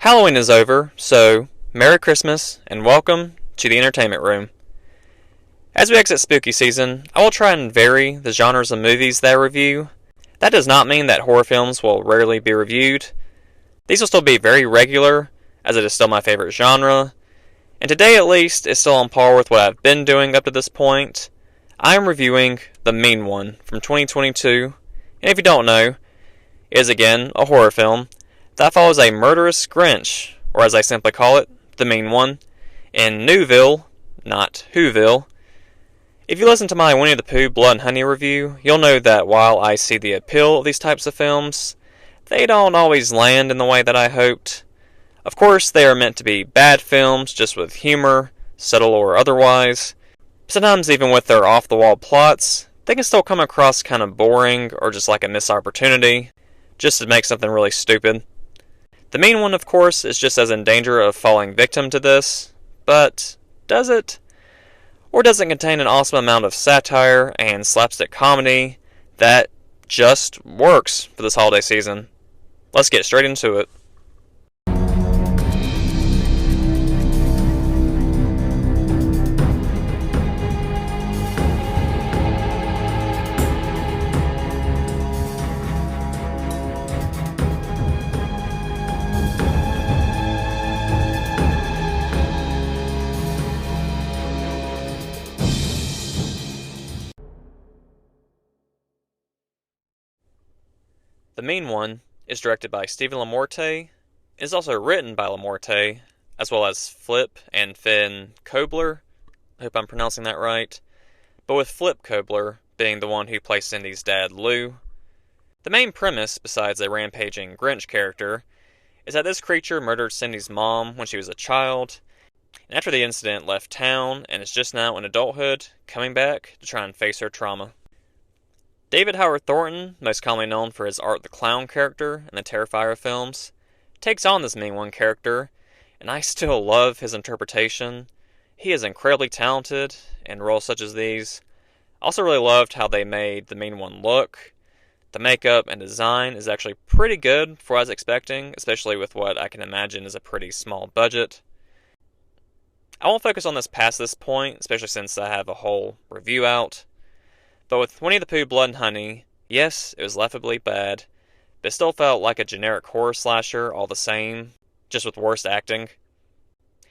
Halloween is over, so Merry Christmas and welcome to the entertainment room. As we exit spooky season, I will try and vary the genres of movies that I review. That does not mean that horror films will rarely be reviewed. These will still be very regular, as it is still my favorite genre, and today at least is still on par with what I've been doing up to this point. I am reviewing The Mean One from 2022, and if you don't know, it is again a horror film that follows a murderous Grinch, or as I simply call it, the Mean One, in Newville, not Whoville. If you listen to my Winnie the Pooh Blood and Honey review, you'll know that while I see the appeal of these types of films, they don't always land in the way that I hoped. Of course, they are meant to be bad films, just with humor, subtle or otherwise. Sometimes even with their off-the-wall plots, they can still come across kind of boring or just like a missed opportunity, just to make something really stupid. The Mean One, of course, is just as in danger of falling victim to this, but does it? Or does it contain an awesome amount of satire and slapstick comedy that just works for this holiday season? Let's get straight into it. The Mean One is directed by Stephen LaMorte. It is also written by LaMorte, as well as Flip and Finn Kobler. I hope I'm pronouncing that right. But with Flip Kobler being the one who plays Cindy's dad, Lou. The main premise, besides a rampaging Grinch character, is that this creature murdered Cindy's mom when she was a child, and after the incident left town and is just now in adulthood, coming back to try and face her trauma. David Howard Thornton, most commonly known for his Art the Clown character in the Terrifier films, takes on this Mean One character, and I still love his interpretation. He is incredibly talented in roles such as these. I also really loved how they made the Mean One look. The makeup and design is actually pretty good for what I was expecting, especially with what I can imagine is a pretty small budget. I won't focus on this past this point, especially since I have a whole review out. But with Winnie the Pooh Blood and Honey, yes, it was laughably bad, but it still felt like a generic horror slasher all the same, just with worse acting. And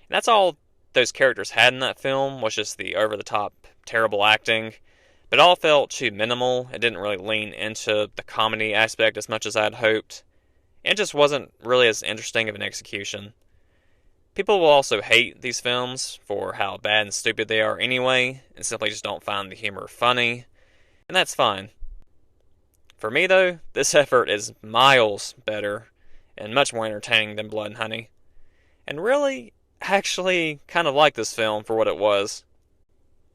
that's all those characters had in that film, was just the over-the-top, terrible acting, but it all felt too minimal. It didn't really lean into the comedy aspect as much as I had hoped, and it just wasn't really as interesting of an execution. People will also hate these films for how bad and stupid they are anyway, and simply just don't find the humor funny. And that's fine. For me, though, this effort is miles better and much more entertaining than Blood and Honey. And really, actually kind of like this film for what it was.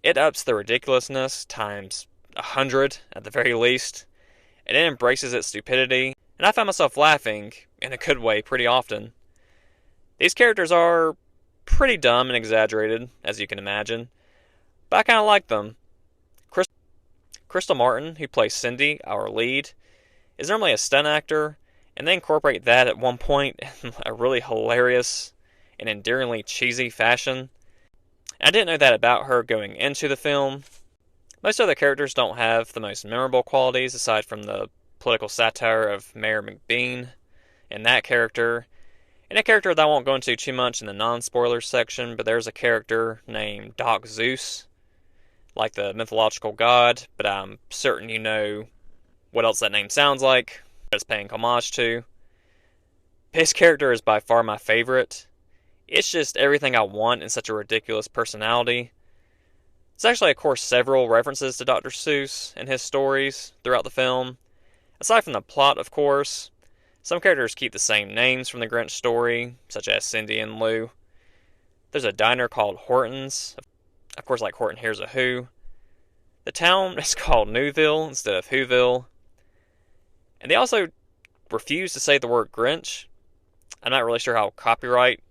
It ups the ridiculousness times 100 at the very least, and it embraces its stupidity, and I find myself laughing, in a good way, pretty often. These characters are pretty dumb and exaggerated, as you can imagine, but I kind of like them. Crystal Martin, who plays Cindy, our lead, is normally a stunt actor, and they incorporate that at one point in a really hilarious and endearingly cheesy fashion. I didn't know that about her going into the film. Most other characters don't have the most memorable qualities aside from the political satire of Mayor McBean and that character. And a character that I won't go into too much in the non-spoiler section, but there's a character named Doc Zeus, like the mythological god, but I'm certain you know what else that name sounds like, it's paying homage to. His character is by far my favorite. It's just everything I want in such a ridiculous personality. There's actually, of course, several references to Dr. Seuss and his stories throughout the film. Aside from the plot, of course, some characters keep the same names from the Grinch story, such as Cindy and Lou. There's a diner called Horton's, of course, like Horton Hears a Who. The town is called Newville instead of Whoville. And they also refuse to say the word Grinch. I'm not really sure how copyright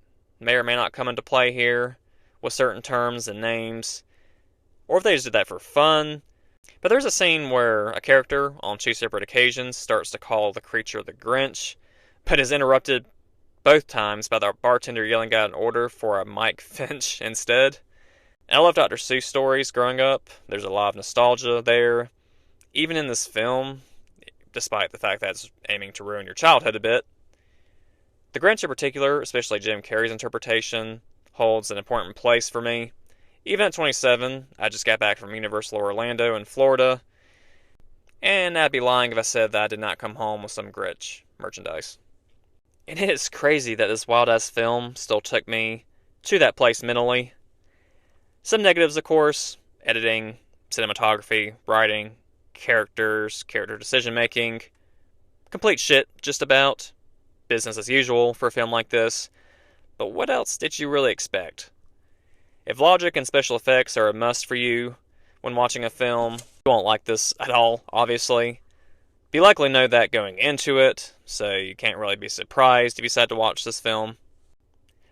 may or may not come into play here with certain terms and names, or if they just did that for fun. But there's a scene where a character, on two separate occasions, starts to call the creature the Grinch, but is interrupted both times by the bartender yelling out an order for a Mike Finch instead. And I love Dr. Seuss stories growing up. There's a lot of nostalgia there. Even in this film, despite the fact that it's aiming to ruin your childhood a bit. The Grinch in particular, especially Jim Carrey's interpretation, holds an important place for me. Even at 27, I just got back from Universal Orlando in Florida, and I'd be lying if I said that I did not come home with some Grinch merchandise. And it is crazy that this wild-ass film still took me to that place mentally. Some negatives, of course: editing, cinematography, writing, characters, character decision-making. Complete shit, just about. Business as usual for a film like this. But what else did you really expect? If logic and special effects are a must for you when watching a film, you won't like this at all, obviously. You likely know that going into it, so you can't really be surprised if you decide to watch this film.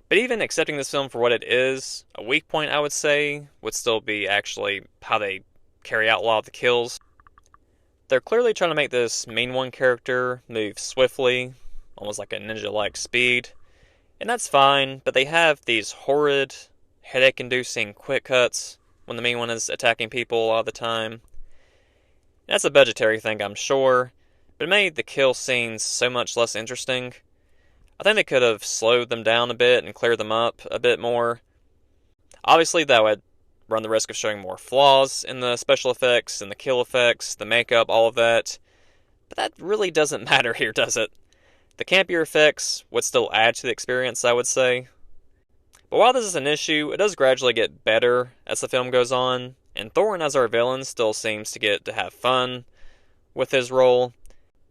But even accepting this film for what it is, a weak point, I would say, would still be actually how they carry out a lot of the kills. They're clearly trying to make this Mean One character move swiftly, almost like a ninja-like speed, and that's fine, but they have these horrid, headache-inducing quick cuts when the Mean One is attacking people a lot of the time. That's a budgetary thing, I'm sure, but it made the kill scenes so much less interesting. I think they could have slowed them down a bit and cleared them up a bit more. Obviously, that would run the risk of showing more flaws in the special effects and the kill effects, the makeup, all of that. But that really doesn't matter here, does it? The campier effects would still add to the experience, I would say. But while this is an issue, it does gradually get better as the film goes on, and Thorin as our villain still seems to get to have fun with his role,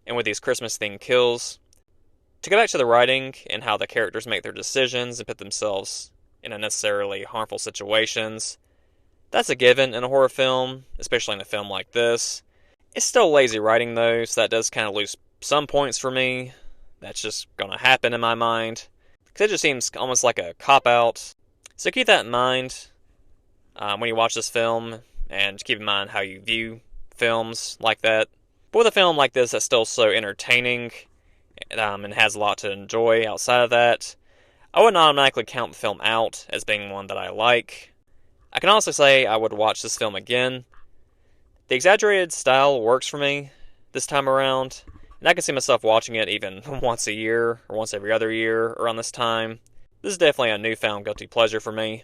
and with these Christmas-themed kills. To go back to the writing and how the characters make their decisions and put themselves in unnecessarily harmful situations, that's a given in a horror film, especially in a film like this. It's still lazy writing though, so that does kind of lose some points for me. That's just gonna happen in my mind, because it just seems almost like a cop-out. So keep that in mind when you watch this film, and keep in mind how you view films like that. But with a film like this that's still so entertaining, and has a lot to enjoy outside of that, I wouldn't automatically count the film out as being one that I like. I can also say I would watch this film again. The exaggerated style works for me this time around, and I can see myself watching it even once a year, or once every other year, around this time. This is definitely a newfound guilty pleasure for me.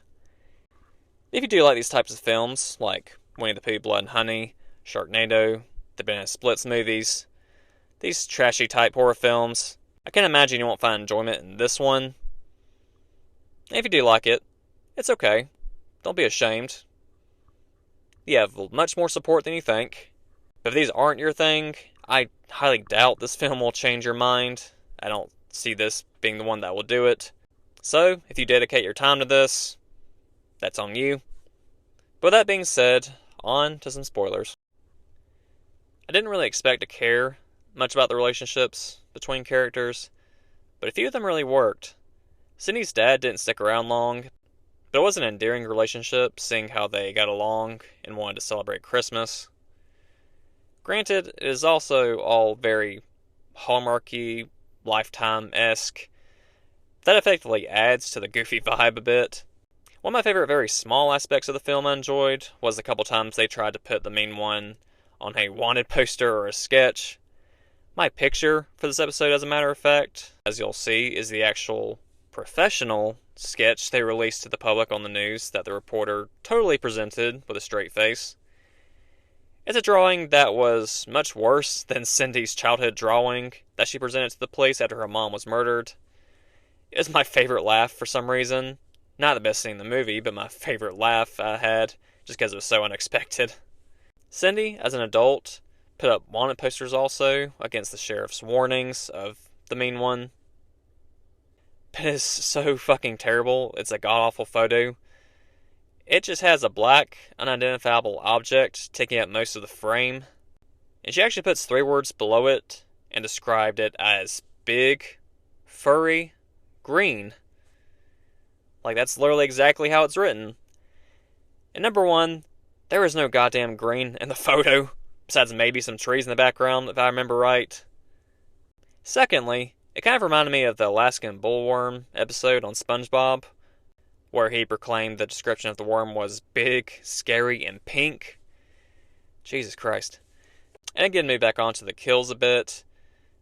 If you do like these types of films, like Winnie the Pooh, Blood and Honey, Sharknado, the Banana Splits movies, these trashy type horror films, I can't imagine you won't find enjoyment in this one. If you do like it, it's okay. Don't be ashamed. You have much more support than you think. But if these aren't your thing, I highly doubt this film will change your mind. I don't see this being the one that will do it. So, if you dedicate your time to this, that's on you. But with that being said, on to some spoilers. I didn't really expect to care much about the relationships between characters, but a few of them really worked. Cindy's dad didn't stick around long, but it was an endearing relationship, seeing how they got along and wanted to celebrate Christmas. Granted, it is also all very Hallmarky, Lifetime-esque. That effectively adds to the goofy vibe a bit. One of my favorite very small aspects of the film I enjoyed was a couple times they tried to put the Mean One on a wanted poster or a sketch. My picture for this episode, as a matter of fact, as you'll see, is the actual professional sketch they released to the public on the news that the reporter totally presented with a straight face. It's a drawing that was much worse than Cindy's childhood drawing that she presented to the police after her mom was murdered. It was my favorite laugh for some reason. Not the best scene in the movie, but my favorite laugh I had, just because it was so unexpected. Cindy, as an adult, put up wanted posters also against the sheriff's warnings of the Mean One. But it's so fucking terrible. It's a god-awful photo. It just has a black, unidentifiable object taking up most of the frame. And she actually puts 3 words below it and described it as big, furry, green. Like, that's literally exactly how it's written. And number one, there is no goddamn green in the photo, besides maybe some trees in the background, if I remember right. Secondly, It kind of reminded me of the Alaskan bullworm episode on SpongeBob, where he proclaimed the description of the worm was big, scary, and pink. Jesus Christ. And getting me back onto the kills a bit.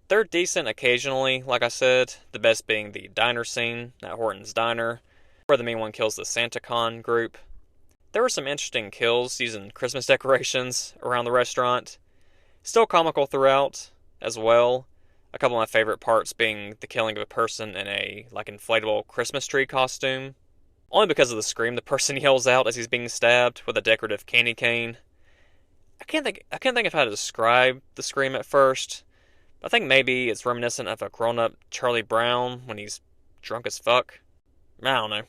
They're decent occasionally, like I said, the best being the diner scene at Horton's Diner, where the main one kills the SantaCon group. There were some interesting kills using Christmas decorations around the restaurant. Still comical throughout, as well. A couple of my favorite parts being the killing of a person in a, inflatable Christmas tree costume. Only because of the scream the person yells out as he's being stabbed with a decorative candy cane. I can't think of how to describe the scream at first. I think maybe it's reminiscent of a grown-up Charlie Brown when he's drunk as fuck. I don't know.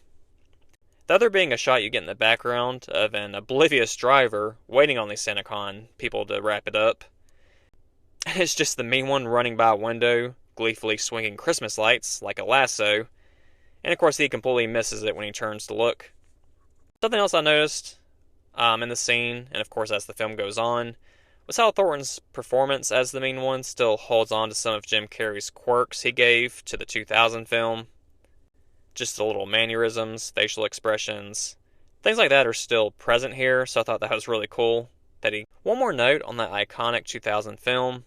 The other being a shot you get in the background of an oblivious driver waiting on these SantaCon people to wrap it up. And it's just the mean one running by a window, gleefully swinging Christmas lights like a lasso. And of course he completely misses it when he turns to look. Something else I noticed in the scene, and of course as the film goes on, was how Thornton's performance as the mean one still holds on to some of Jim Carrey's quirks he gave to the 2000 film. Just the little mannerisms, facial expressions, things like that are still present here, so I thought that was really cool. One more note on that iconic 2000 film.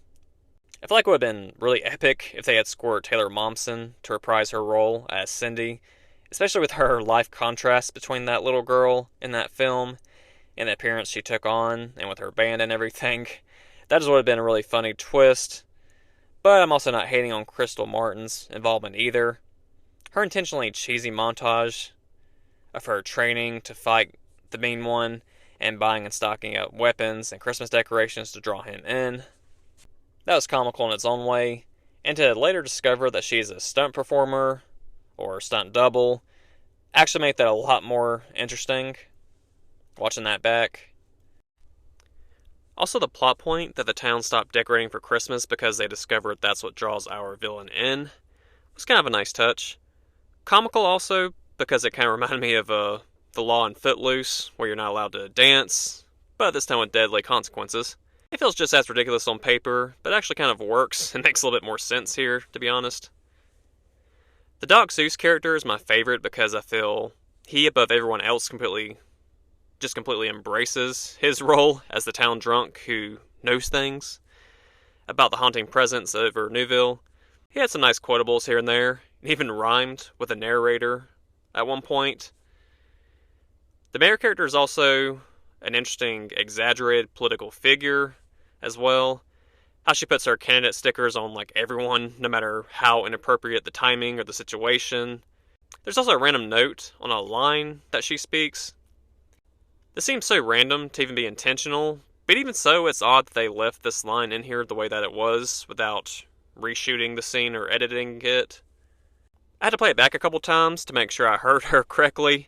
I feel like it would have been really epic if they had scored Taylor Momsen to reprise her role as Cindy, especially with her life contrast between that little girl in that film and the appearance she took on, and with her band and everything. That just would have been a really funny twist. But I'm also not hating on Crystal Martin's involvement either. Her intentionally cheesy montage of her training to fight the mean one and buying and stocking up weapons and Christmas decorations to draw him in. That was comical in its own way, and to later discover that she's a stunt performer or stunt double actually made that a lot more interesting. Watching that back. Also, the plot point that the town stopped decorating for Christmas because they discovered that's what draws our villain in was kind of a nice touch. Comical also because it kind of reminded me of the law in Footloose, where you're not allowed to dance, but this time with deadly consequences. It feels just as ridiculous on paper, but actually kind of works and makes a little bit more sense here, to be honest. The Doc Seuss character is my favorite because I feel he, above everyone else, completely embraces his role as the town drunk who knows things about the haunting presence over Newville. He had some nice quotables here and there, and even rhymed with a narrator at one point. The mayor character is also an interesting, exaggerated political figure as well. How she puts her candidate stickers on everyone, no matter how inappropriate the timing or the situation. There's also a random note on a line that she speaks. This seems so random to even be intentional, but even so, it's odd that they left this line in here the way that it was, without reshooting the scene or editing it. I had to play it back a couple times to make sure I heard her correctly,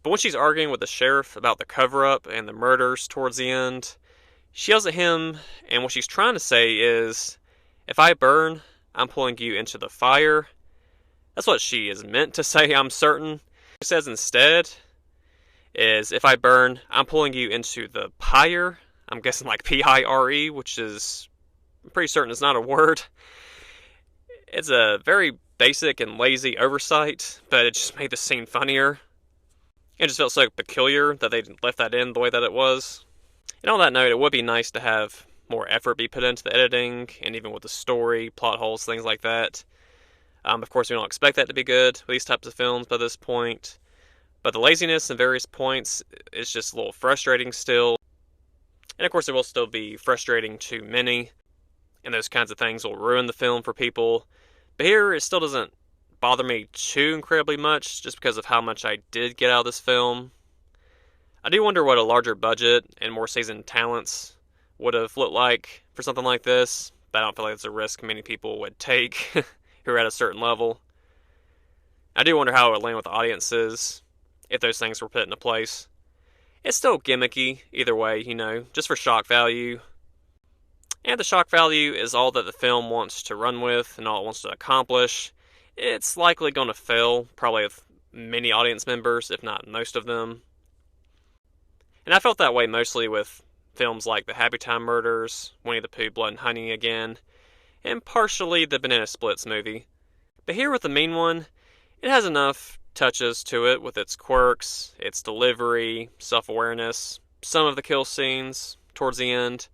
but when she's arguing with the sheriff about the cover-up and the murders towards the end, she yells at him, and what she's trying to say is, "If I burn, I'm pulling you into the fire." That's what she is meant to say, I'm certain. What she says instead is, "If I burn, I'm pulling you into the pyre." I'm guessing P-I-R-E, which is, I'm pretty certain is not a word. It's a very basic and lazy oversight, but it just made the scene funnier. It just felt so peculiar that they left that in the way that it was. And on that note, it would be nice to have more effort be put into the editing, and even with the story, plot holes, things like that. Of course, we don't expect that to be good with these types of films by this point. But the laziness in various points is just a little frustrating still. And of course, it will still be frustrating to many. And those kinds of things will ruin the film for people. But here, it still doesn't bother me too incredibly much, just because of how much I did get out of this film. I do wonder what a larger budget and more seasoned talents would have looked like for something like this. But I don't feel like it's a risk many people would take who are at a certain level. I do wonder how it would land with audiences if those things were put into place. It's still gimmicky, either way, just for shock value. And the shock value is all that the film wants to run with and all it wants to accomplish. It's likely going to fail, probably with many audience members, if not most of them. And I felt that way mostly with films like The Happy Time Murders, Winnie the Pooh, Blood and Honey again, and partially the Banana Splits movie. But here with the mean one, it has enough touches to it with its quirks, its delivery, self-awareness, some of the kill scenes towards the end.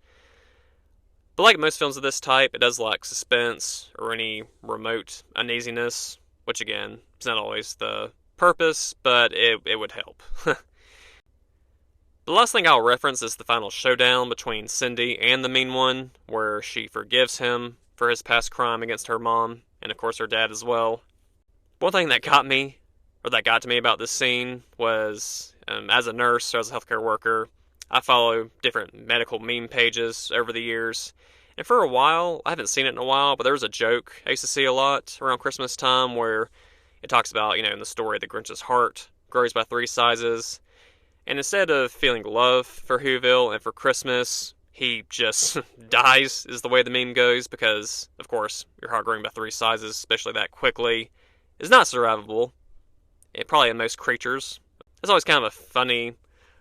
But like most films of this type, it does lack suspense or any remote uneasiness, which again, is not always the purpose, but it would help. The last thing I'll reference is the final showdown between Cindy and the mean one, where she forgives him for his past crime against her mom, and of course her dad as well. One thing that got to me about this scene was, as a nurse or as a healthcare worker, I follow different medical meme pages over the years, and for a while, I haven't seen it in a while, but there was a joke I used to see a lot around Christmas time where it talks about, in the story, the Grinch's heart grows by 3 sizes. And instead of feeling love for Whoville and for Christmas, he just dies, is the way the meme goes, because, of course, your heart growing by 3 sizes, especially that quickly, is not survivable. Probably in most creatures. It's always kind of a funny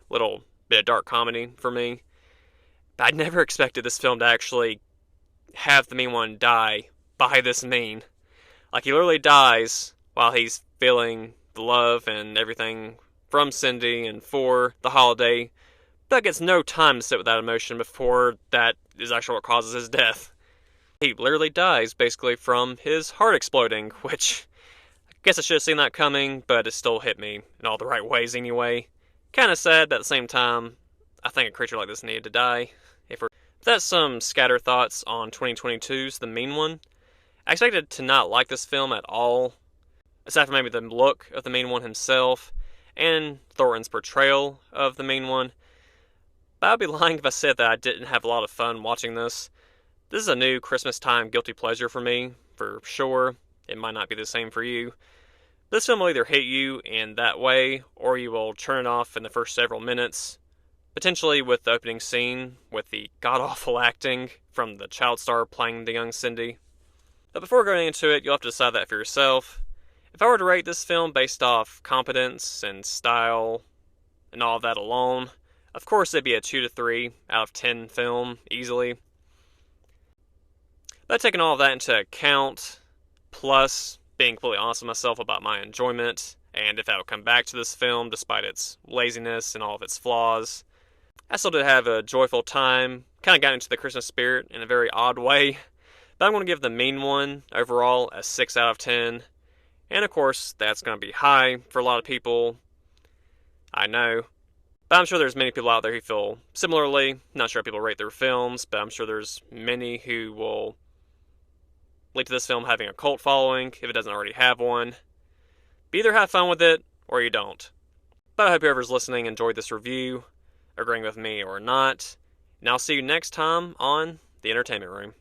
little bit of dark comedy for me. But I never expected this film to actually have the mean one die by this mean. Like, he literally dies while he's feeling the love and everything from Cindy and for the holiday, but gets no time to sit with that emotion before that is actually what causes his death. He literally dies, basically, from his heart exploding, which I guess I should have seen that coming, but it still hit me in all the right ways anyway. Kind of sad, but at the same time, I think a creature like this needed to die. That's some scatter thoughts on 2022's The Mean One. I expected to not like this film at all, aside from maybe the look of the Mean One himself, and Thornton's portrayal of the mean one. But I'd be lying if I said that I didn't have a lot of fun watching this. This is a new Christmas time guilty pleasure for me, for sure. It might not be the same for you. This film will either hit you in that way, or you will turn it off in the first several minutes, potentially with the opening scene, with the god-awful acting from the child star playing the young Cindy. But before going into it, you'll have to decide that for yourself. If I were to rate this film based off competence and style and all of that alone, of course it'd be a 2 to 3 out of 10 film, easily. But taking all of that into account, plus being completely honest with myself about my enjoyment, and if I would come back to this film despite its laziness and all of its flaws, I still did have a joyful time, kind of got into the Christmas spirit in a very odd way. But I'm going to give The Mean One overall a 6 out of 10. And of course, that's going to be high for a lot of people. I know. But I'm sure there's many people out there who feel similarly. Not sure how people rate their films, but I'm sure there's many who will lead to this film having a cult following, if it doesn't already have one. But either have fun with it, or you don't. But I hope whoever's listening enjoyed this review, agreeing with me or not. And I'll see you next time on The Entertainment Room.